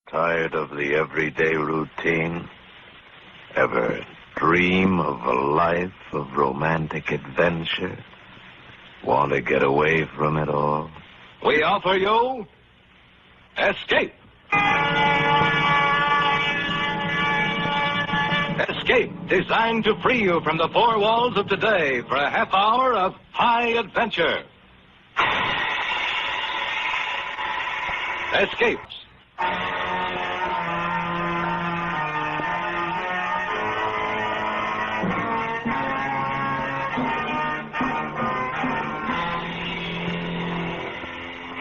Tired of the everyday routine? Ever dream of a life of romantic adventure? Want to get away from it all? We offer you Escape. Escape, designed to free you from the four walls of today for a half hour of high adventure. Escape.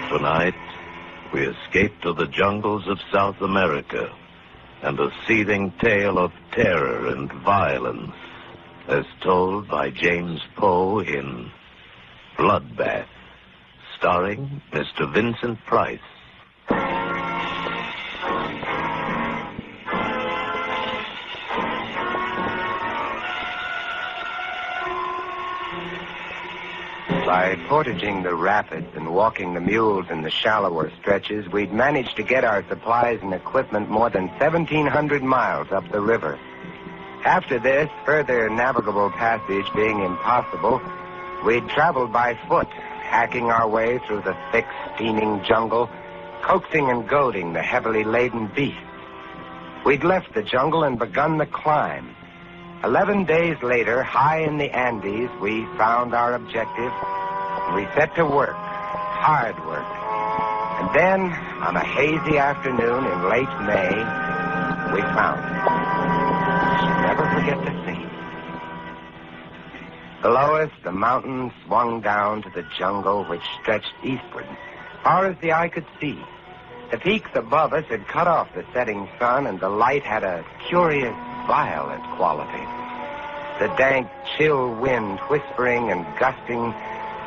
Tonight, we escape to the jungles of South America and a seething tale of terror and violence as told by James Poe in Bloodbath, starring Mr. Vincent Price. By portaging the rapids and walking the mules in the shallower stretches, we'd managed to get our supplies and equipment more than 1,700 miles up the river. After this, further navigable passage being impossible, we'd traveled by foot, hacking our way through the thick, steaming jungle, coaxing and goading the heavily laden beasts. We'd left the jungle and begun the climb. 11 days later, high in the Andes, we found our objective. We set to work, hard work. And then, on a hazy afternoon in late May, we found it. Never forget the scene. Below us, the mountains swung down to the jungle which stretched eastward, far as the eye could see. The peaks above us had cut off the setting sun, and the light had a curious violet quality. The dank, chill wind, whispering and gusting,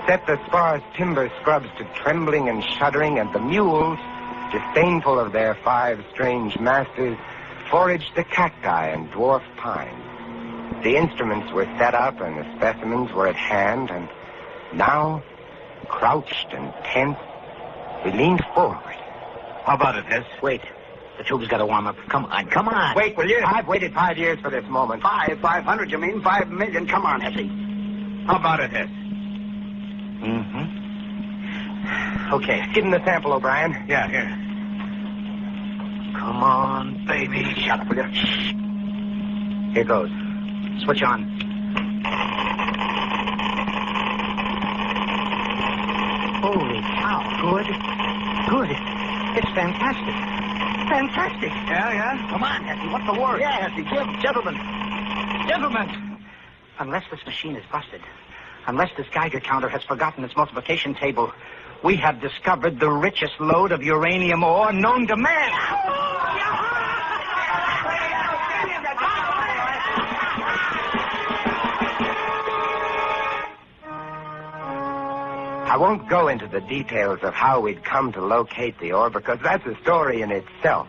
set the sparse timber scrubs to trembling and shuddering, and the mules, disdainful of their 5 strange masters, foraged the cacti and dwarf pine. The instruments were set up and the specimens were at hand, and now, crouched and tense, we leaned forward. How about it, Hess? Wait. The tube's got to warm up. Come on. Wait, will you? I've waited 5 years for this moment. 500, you mean? 5 million. Come on, Hessie. How about it, Hess? Mm-hmm. Okay. Give him the sample, O'Brien. Yeah, here. Come on, baby. Shut up, will you? Here goes. Switch on. Holy cow. Good. It's fantastic. Fantastic. Yeah? Come on, Hessie. What's the word? Yeah, Hessie. Gentlemen. Unless this machine is busted, unless this Geiger counter has forgotten its multiplication table, we have discovered the richest lode of uranium ore known to man. I won't go into the details of how we'd come to locate the ore, because that's a story in itself.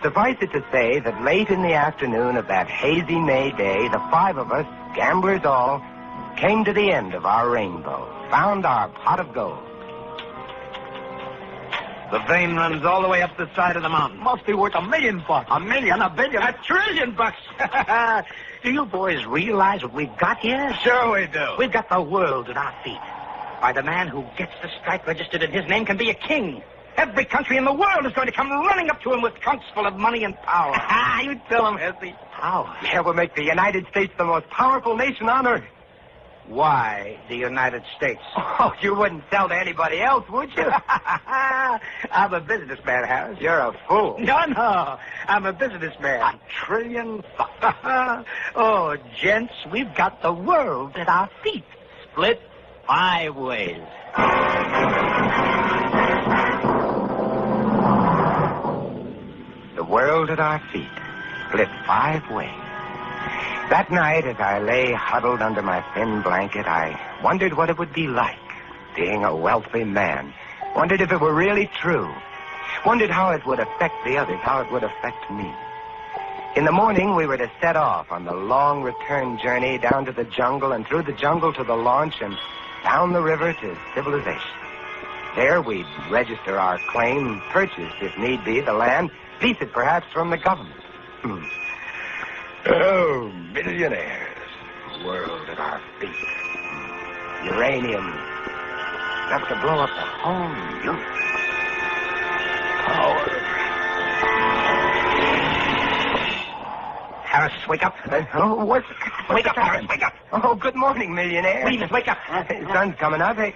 Suffice it to say that late in the afternoon of that hazy May day, the 5 of us, gamblers all, came to the end of our rainbow, found our pot of gold. The vein runs all the way up the side of the mountain. Must be worth $1 million. $1 million, $1 billion, $1 trillion. Do you boys realize what we've got here? Sure we do. We've got the world at our feet. Why, the man who gets the strike registered in his name can be a king. Every country in the world is going to come running up to him with trunks full of money and power. You tell him, Hessie. Power? Yeah, we'll make the United States the most powerful nation on earth. Why the United States? Oh, you wouldn't sell to anybody else, would you? I'm a businessman, Harris. You're a fool. No. I'm a businessman. $1 trillion. Oh, gents, we've got the world at our feet. Split 5 ways. The world at our feet, split 5 ways. That night, as I lay huddled under my thin blanket, I wondered what it would be like, being a wealthy man. Wondered if it were really true. Wondered how it would affect the others, how it would affect me. In the morning, we were to set off on the long return journey down to the jungle and through the jungle to the launch and down the river to civilization. There we'd register our claim, purchase, if need be, the land, Lease it, perhaps, from the government. Oh, millionaires. World at our feet. Uranium. Enough to blow up the whole universe. Power. Harris, wake up. What's... Wake up, Harris, wake up. Oh, good morning, millionaire. Please, wake up. The sun's coming up. Hey,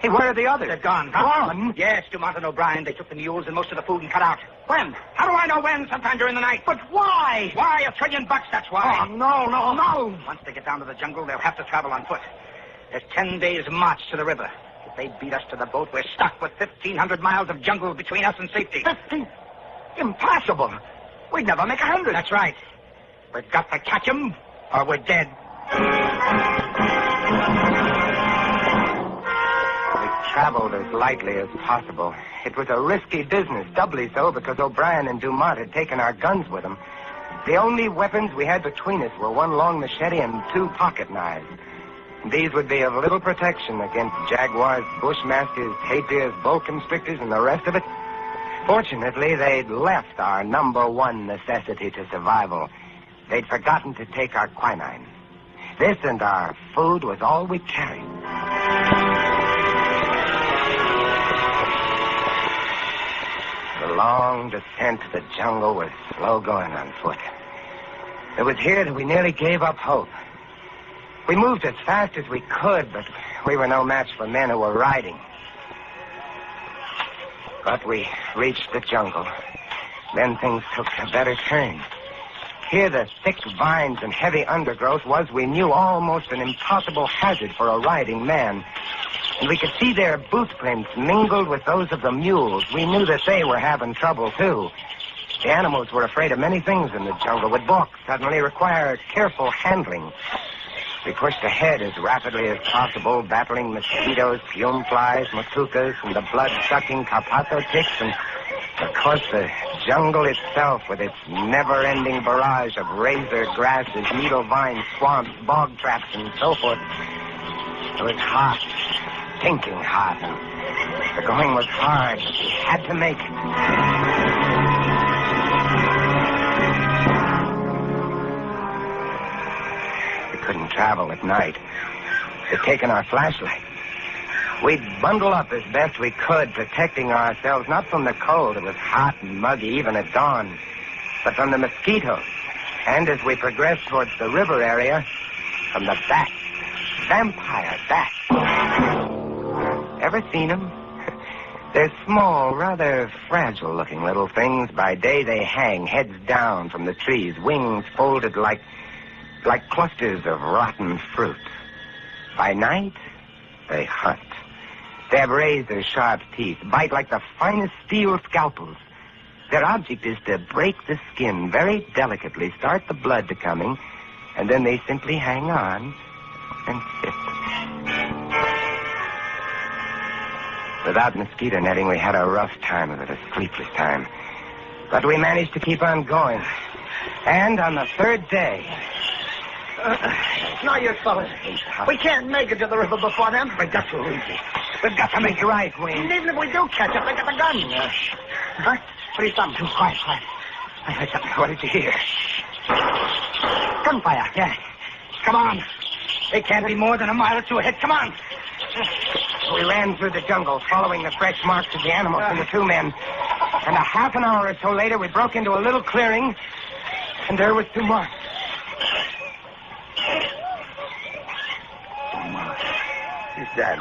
where are the others? They're gone. Gone? Yes, Dumont and O'Brien. They took the mules and most of the food and cut out. When? How do I know when? Sometime during the night. But why? Why? $1 trillion, that's why. Oh, no. Once they get down to the jungle, they'll have to travel on foot. There's 10 days' march to the river. If they beat us to the boat, we're stuck with 1,500 miles of jungle between us and safety. 50? Impossible. We'd never make 100. That's right. We've got to catch them, or we're dead. We traveled as lightly as possible. It was a risky business, doubly so because O'Brien and Dumont had taken our guns with them. The only weapons we had between us were one long machete and 2 pocket knives. These would be of little protection against jaguars, bushmasters, tapirs, boa constrictors, and the rest of it. Fortunately, they'd left our number one necessity to survival. They'd forgotten to take our quinine. This and our food was all we carried. The long descent to the jungle was slow going on foot. It was here that we nearly gave up hope. We moved as fast as we could, but we were no match for men who were riding. But we reached the jungle. Then things took a better turn. Here, the thick vines and heavy undergrowth was, we knew, almost an impossible hazard for a riding man. And we could see their boot prints mingled with those of the mules. We knew that they were having trouble, too. The animals were afraid of many things in the jungle. Would balk suddenly require careful handling. We pushed ahead as rapidly as possible, battling mosquitoes, fume flies, matukas, and the blood-sucking carpazo ticks, and, of course, the jungle itself with its never-ending barrage of razor grasses, needle vines, swamps, bog traps, and so forth. It was hot, stinking hot, and the going was hard, but we had to make it. We couldn't travel at night. They'd taken our flashlight. We'd bundle up as best we could, protecting ourselves not from the cold. It was hot and muggy even at dawn, but from the mosquitoes. And as we progressed towards the river area, from the bats. Vampire bats. Ever seen them? They're small, rather fragile-looking little things. By day, they hang heads down from the trees, wings folded like clusters of rotten fruit. By night, they hunt. They have razor-sharp teeth, bite like the finest steel scalpels. Their object is to break the skin very delicately, start the blood to coming, and then they simply hang on and sit. Without mosquito netting, we had a rough time of it, a sleepless time. But we managed to keep on going. And on the 3rd day... It's no use, fellas. We can't make it to the river before them. We've got to easy. We've got to make it right, Wayne. And even if we do catch up, they got the gun. Huh? What are you talking about? Quiet. I heard something. What did you hear? Gunfire. Yeah. Come on. They can't be more than a mile or two ahead. Come on. We ran through the jungle, following the fresh marks of the animals and the 2 men. And a half an hour or so later, we broke into a little clearing, and there was Dumont. He's dead.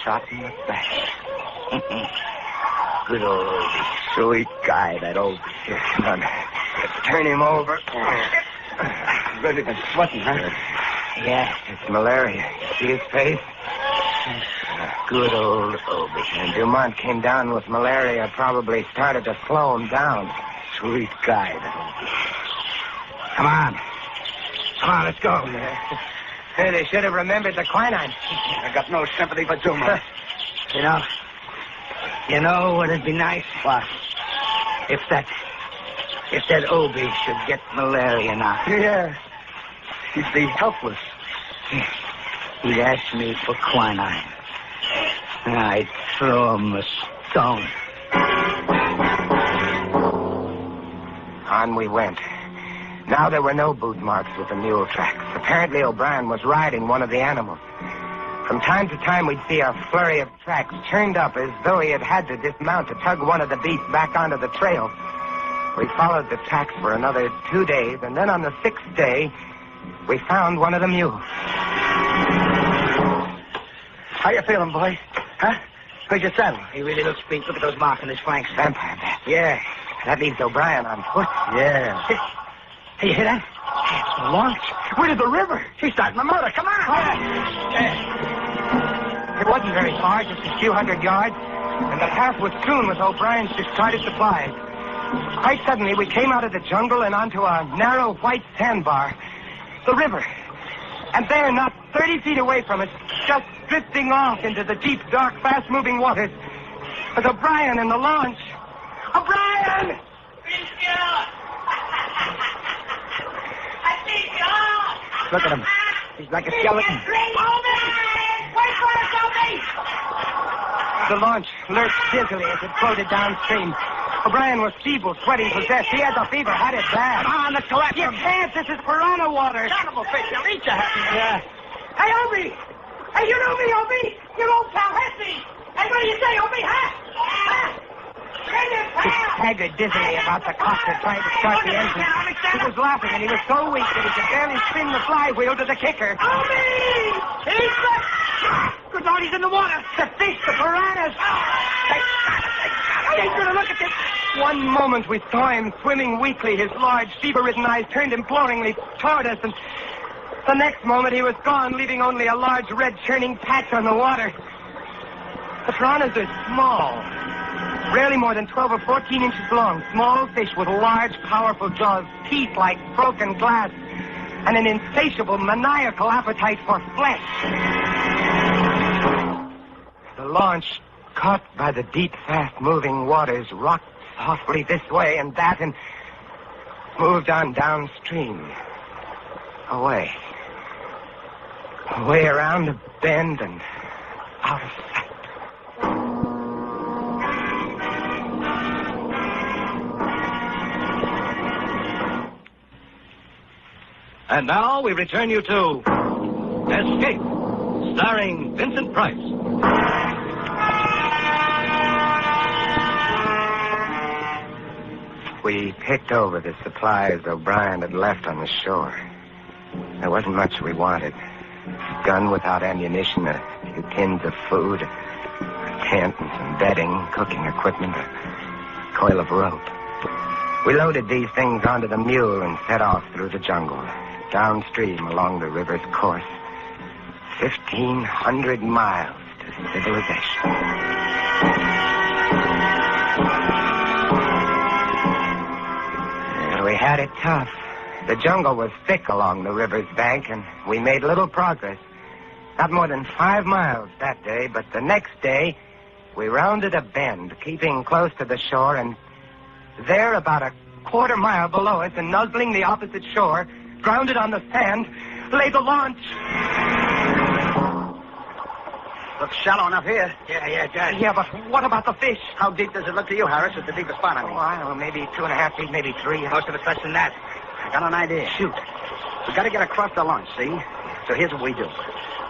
Shot in the back. Good old Oldie. Sweet guy, that old shit. Come on. Let's turn him over. Really been sweating, huh? Yeah, it's malaria. See his face? Good old Obi. And Dumont came down with malaria, probably started to slow him down. Sweet guy, that Obi. Come on, let's go. Hey, they should have remembered the quinine. I got no sympathy for Dumont. You know what'd be nice? What? If that Obi should get malaria now. Yeah. He'd be helpless. He'd ask me for quinine. I'd throw him a stone. On we went. Now there were no boot marks with the mule tracks. Apparently O'Brien was riding one of the animals. From time to time, we'd see a flurry of tracks turned up as though he had to dismount to tug one of the beasts back onto the trail. We followed the tracks for another 2 days, and then on the 6th day, we found one of the mules. How you feeling, boy? Huh? Where's your saddle? He really looks beat. Look at those marks on his flanks. Vampire bat. Yeah. That leaves O'Brien on foot. Yeah. Hey, you hear that? It's the launch. We're to the river. She's starting the motor. Come on. It wasn't very far, just a few hundred yards, and the path was strewn with O'Brien's discarded supplies. Quite suddenly, we came out of the jungle and onto a narrow white sandbar. The river. And there, not 30 feet away from us, just drifting off into the deep, dark, fast-moving waters, was O'Brien in the launch. O'Brien! Look at him. He's like a skeleton. The launch lurched dizzily as it floated downstream. O'Brien was feeble, sweating, possessed. He had the fever, had it bad. Come on, let's collect You him. can't. This is piranha water. Animal fish. They'll eat you. Yeah. Hey, Obi! Hey, you know me, Obi! Your old pal Hesse! Hey, what do you say, Obi, huh? He staggered dizzily about the cockpit trying to start the engine. He was laughing, and he was so weak that he could barely spin the flywheel to the kicker. Obi! He's back! Good Lord, he's in the water! The fish, the piranhas! Hey, gonna look at this! One moment we saw him swimming weakly, his large, fever-ridden eyes turned imploringly toward us, and the next moment he was gone, leaving only a large red churning patch on the water. The piranhas are small, rarely more than 12 or 14 inches long, small fish with large, powerful jaws, teeth like broken glass, and an insatiable, maniacal appetite for flesh. The launch, caught by the deep, fast-moving waters, rocked softly this way and that and moved on downstream. Away. Away around a bend and out of sight. And now we return you to Escape, starring Vincent Price. We picked over the supplies O'Brien had left on the shore. There wasn't much we wanted. A gun without ammunition, a few tins of food, a tent and some bedding, cooking equipment, a coil of rope. We loaded these things onto the mule and set off through the jungle, downstream along the river's course. 1,500 miles to civilization. We had it tough. The jungle was thick along the river's bank, and we made little progress. Not more than 5 miles that day, but the next day, we rounded a bend, keeping close to the shore, and there, about a quarter mile below us, and nuzzling the opposite shore, grounded on the sand, lay the launch. Looks shallow enough here. Yeah, it does. Yeah, but what about the fish? How deep does it look to you, Harris? It's the deepest spot, I mean. Oh, I don't know, maybe 2.5 feet, maybe 3. Most of it's less than that. I got an idea. Shoot. We got to get across the launch, see? So here's what we do.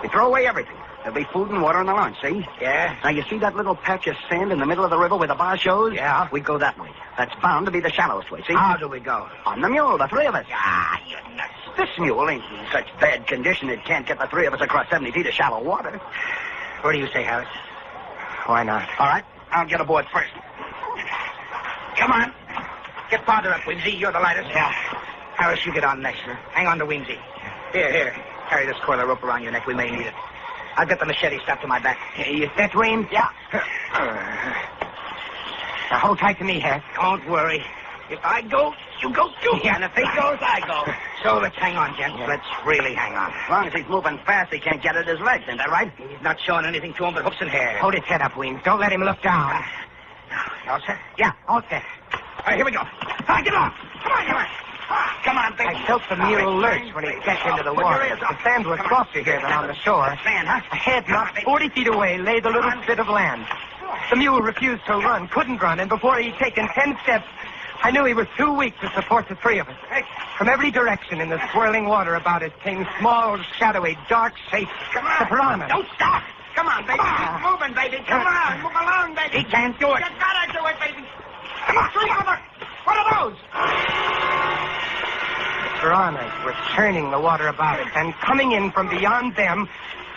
We throw away everything. There'll be food and water on the launch, see? Yeah? Now, you see that little patch of sand in the middle of the river where the bar shows? Yeah. We go that way. That's bound to be the shallowest way, see? How do we go? On the mule, the 3 of us. Ah, you're nuts. This mule ain't in such bad condition it can't get the 3 of us across 70 feet of shallow water. What do you say, Harris? Why not? All right, I'll get aboard first. Come on. Get farther up, Whimsy. You're the lightest. Yeah. Harris, you get on next, sir. Hang on to Whimsy. Here. Carry this coil of rope around your neck. We may need it. I'll get the machete strapped to my back. You set, Wayne? Yeah. Now hold tight to me, Harris. Don't worry. If I go, you go too. Yeah, and if he goes, I go. So let's hang on, gents. Yeah. Let's really hang on. As long as he's moving fast, he can't get at his legs. Isn't that right? He's not showing anything to him but hooks and hair. Hold his head up, Weems. Don't let him look down. All set? Yeah, all set. All right, here we go. All right, get on. Come on, baby. I felt the mule lurch when he stepped into the water. The sand was softer here than on the shore. Sand, huh? Ahead, not 40 feet away, lay the little spit of land. The mule refused to run, couldn't run, and before he'd taken 10 steps, I knew he was too weak to support the three of us. From every direction in the swirling water about us came small, shadowy, dark shapes. Come on. The piranhas. Don't stop. Come on, baby. Keep moving, baby. Come on. Move along, baby. He can't do it. You gotta do it, baby. What are those? Piranhas were churning the water about us, and coming in from beyond them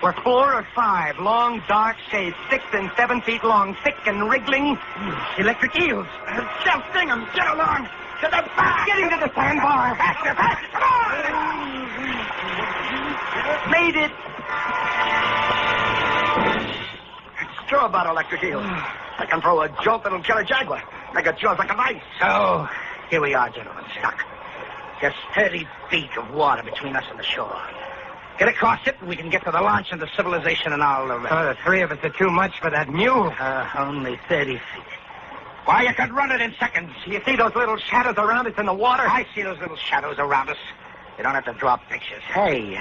were 4 or 5 long, dark shapes, 6 and 7 feet long, thick and wriggling electric eels. Just sting them. Get along. To the back. Get into the sandbar. Faster, faster. Come on. Made it. It's true about electric eels. I can throw a jolt that'll kill a jaguar. Make it jaws like a knife. So, here we are, gentlemen, stuck. Just 30 feet of water between us and the shore. Get across it, and we can get to the launch and the civilization and all the rest. Oh, the 3 of us are too much for that mule. Only 30 feet. Why, you could run it in seconds. You see those little shadows around us in the water? I see those little shadows around us. You don't have to draw pictures. Hey.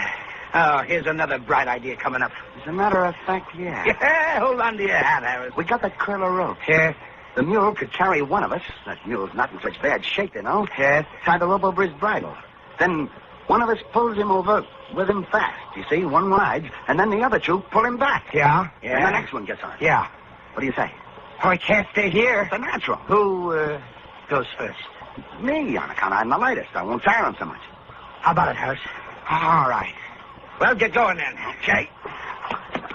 Oh, here's another bright idea coming up. As a matter of fact, yeah. Yeah, hold on to your hat, Harris. We got that coil of rope. Yes. The mule could carry one of us. That mule's not in such bad shape, you know. Yes. Tie the rope over his bridle. Then one of us pulls him over with him fast. You see, one rides, and then the other 2 pull him back. Yeah? And the next one gets on. Yeah. What do you say? Oh, I can't stay here. It's a natural. Who goes first? Me, on account I'm the lightest. I won't tire him so much. How about it, Harris? All right. Well, get going then. Okay.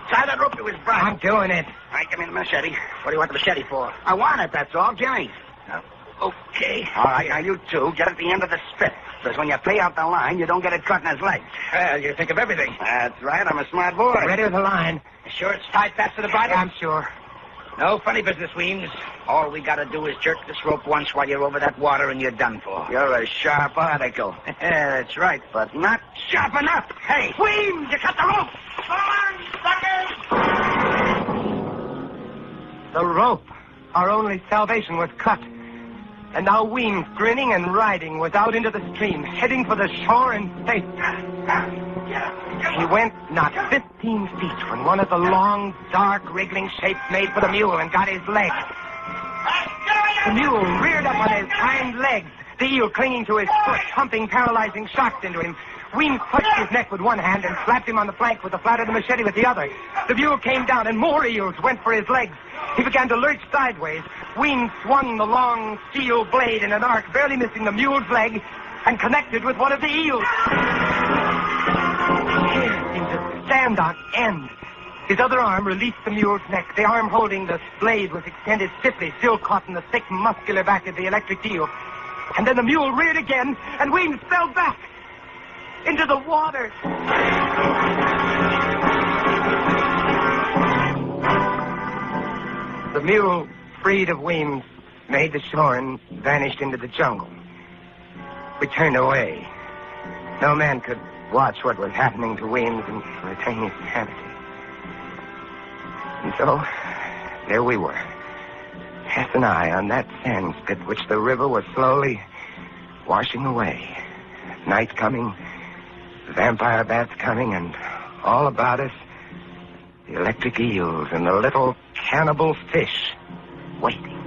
Tie that rope to his bridle. I'm doing it. All right, give me the machete. What do you want the machete for? I want it, that's all. Give me. Okay. All right, now you 2 get at the end of the spit. Because when you pay out the line, you don't get it caught in his legs. Well, you think of everything. That's right. I'm a smart boy. Ready with the line. You sure it's tied fast to the bridle? I'm sure. No funny business, Weems. All we gotta do is jerk this rope once while you're over that water and you're done for. You're a sharp article. That's right. But not sharp enough. Hey, Weems, you cut the rope! Come on, suckers! The rope. Our only salvation was cut. And now Weems, grinning and riding, was out into the stream, heading for the shore in safe. He went not 15 feet when one of the long, dark, wriggling shapes made for the mule and got his leg. The mule reared up on his hind legs, the eel clinging to his foot, pumping paralyzing shocks into him. Weems clutched his neck with one hand and slapped him on the flank with the flat of the machete with the other. The mule came down, and more eels went for his legs. He began to lurch sideways. Weems swung the long steel blade in an arc, barely missing the mule's leg, and connected with one of the eels. Here seemed to stand on end. His other arm released the mule's neck. The arm holding the blade was extended stiffly, still caught in the thick, muscular back of the electric eel. And then the mule reared again, and Weems fell back into the water. The mule, freed of Weems, made the shore and vanished into the jungle. We turned away. No man could watch what was happening to Weems and retain his sanity. And so, there we were, Hess and I, on that sand spit which the river was slowly washing away. Night coming, vampire bats coming, and all about us, the electric eels and the little cannibal fish waiting.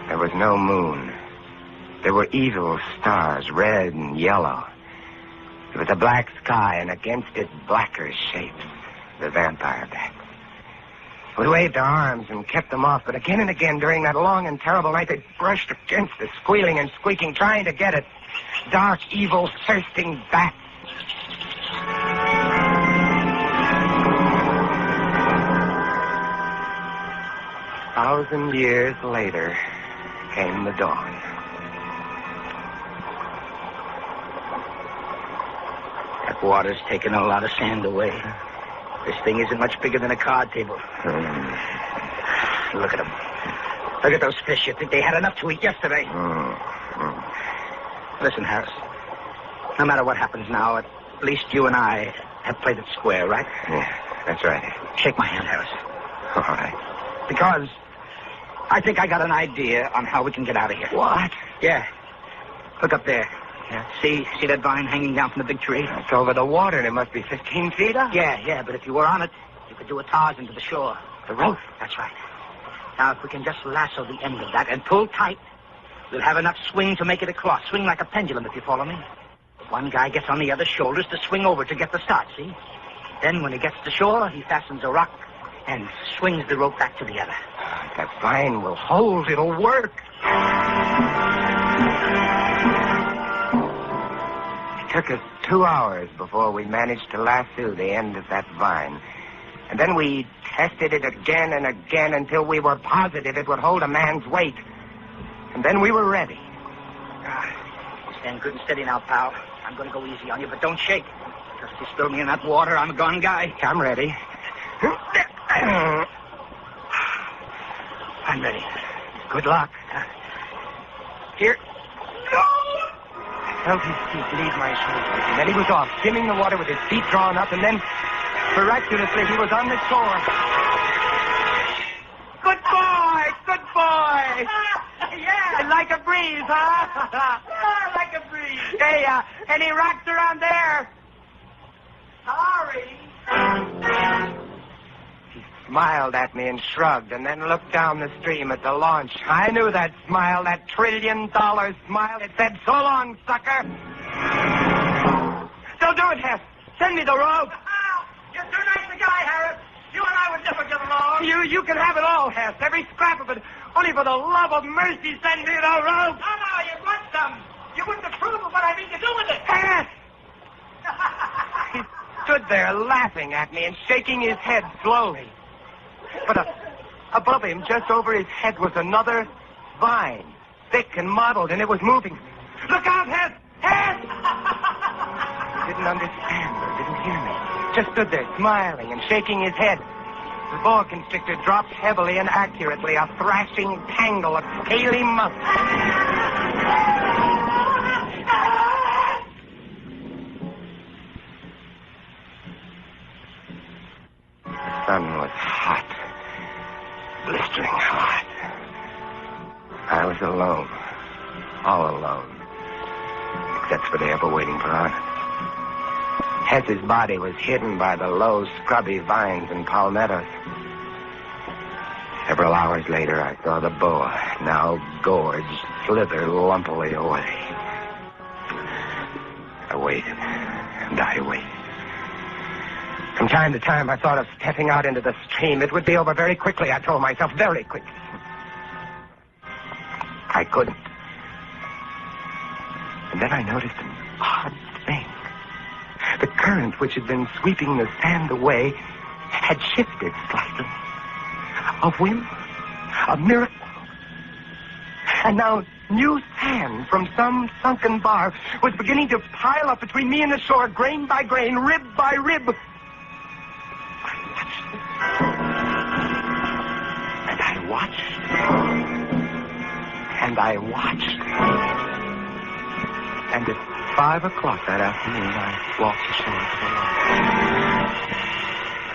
There was no moon. There were evil stars, red and yellow. There was a black sky, and against it, blacker shapes, the vampire bats. We waved our arms and kept them off, but again and again during that long and terrible night, they brushed against us, squealing and squeaking, trying to get it. Dark, evil, thirsting bats. 1,000 years later came the dawn. That water's taken a lot of sand away. This thing isn't much bigger than a card table. Look at them. Look at those fish. You think they had enough to eat yesterday? Listen, Harris. No matter what happens now, at least you and I have played it square, right? Yeah, that's right. Shake my hand, Harris. All right. Because I think I got an idea on how we can get out of here. What? Yeah. Look up there. Yeah. See that vine hanging down from the big tree? It's over the water, and it must be 15 feet up. Yeah, but if you were on it, you could do a Tarzan to the shore. The rope? That's right. Now, if we can just lasso the end of that and pull tight, we'll have enough swing to make it a cross. Swing like a pendulum, if you follow me. One guy gets on the other shoulders to swing over to get the start, see? Then when he gets to shore, he fastens a rock and swings the rope back to the other. That vine will hold. It'll work. It took us 2 hours before we managed to lasso the end of that vine. And then we tested it again and again until we were positive it would hold a man's weight. And then we were ready. Stand good and steady now, pal. I'm going to go easy on you, but don't shake. Because if you spill me in that water, I'm a gone guy. I'm ready. I'm ready. Good luck. Here. I felt his feet leave my shoulders, and then he was off, skimming the water with his feet drawn up, and then, miraculously, he was on the shore. Good boy! Good boy! Yeah! Like a breeze, huh? Like a breeze. Hey, any rocks around there? Sorry. He smiled at me and shrugged, and then looked down the stream at the launch. I knew that smile, that $1 trillion smile. It said, "So long, sucker." Don't do it, Hess. Send me the rope. You're too nice a guy, Harris. You and I would never get along. You can have it all, Hess. Every scrap of it. Only for the love of mercy, send me the rope. No, you want some. You wouldn't approve of what I mean to do with it. Hess! He stood there laughing at me and shaking his head slowly. But above him, just over his head, was another vine, thick and mottled, and it was moving. Look out, Hess! Hess! He didn't understand or didn't hear me. Just stood there smiling and shaking his head. The boa constrictor dropped heavily and accurately, a thrashing tangle of scaly musk. The sun was hot, blistering hot. I was alone, all alone, except for the ever-waiting piranha. Hess's body was hidden by the low, scrubby vines and palmettos. Several hours later, I saw the boa, now gorged, slither lumpily away. I waited, and I waited. From time to time, I thought of stepping out into the stream. It would be over very quickly, I told myself, very quickly. I couldn't. And then I noticed an odd thing. The current which had been sweeping the sand away had shifted slightly. A whim, a miracle. And now new sand from some sunken bar was beginning to pile up between me and the shore, grain by grain, rib by rib. And I watched. And I watched. And at 5 o'clock that afternoon, I walked ashore to the lodge.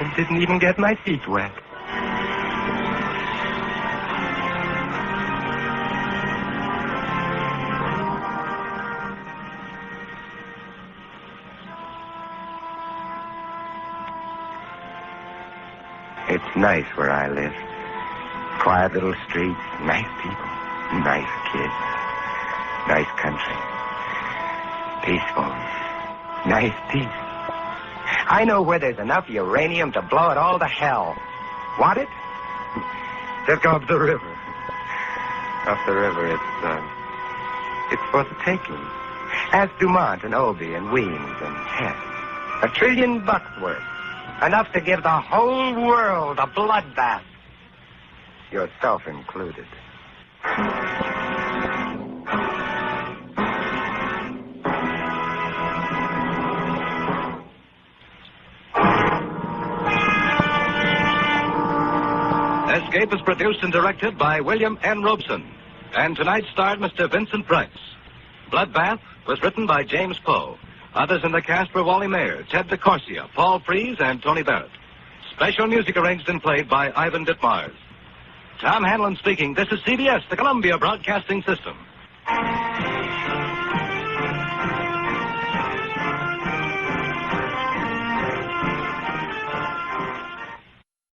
And didn't even get my feet wet. It's nice where I live. Quiet little streets, nice people, nice kids, nice country. Peaceful. Nice peace. I know where there's enough uranium to blow it all to hell. Want it? Just go up the river. Up the river, it's for the taking. Ask Dumont and Obie and Weems and Hess. $1 trillion worth. Enough to give the whole world a bloodbath. Yourself included. Escape is produced and directed by William N. Robeson. And tonight starred Mr. Vincent Price. Bloodbath was written by James Poe. Others in the cast were Wally Mayer, Ted DeCorsia, Paul Frees, and Tony Barrett. Special music arranged and played by Ivan Ditmars. Tom Hanlon speaking. This is CBS, the Columbia Broadcasting System.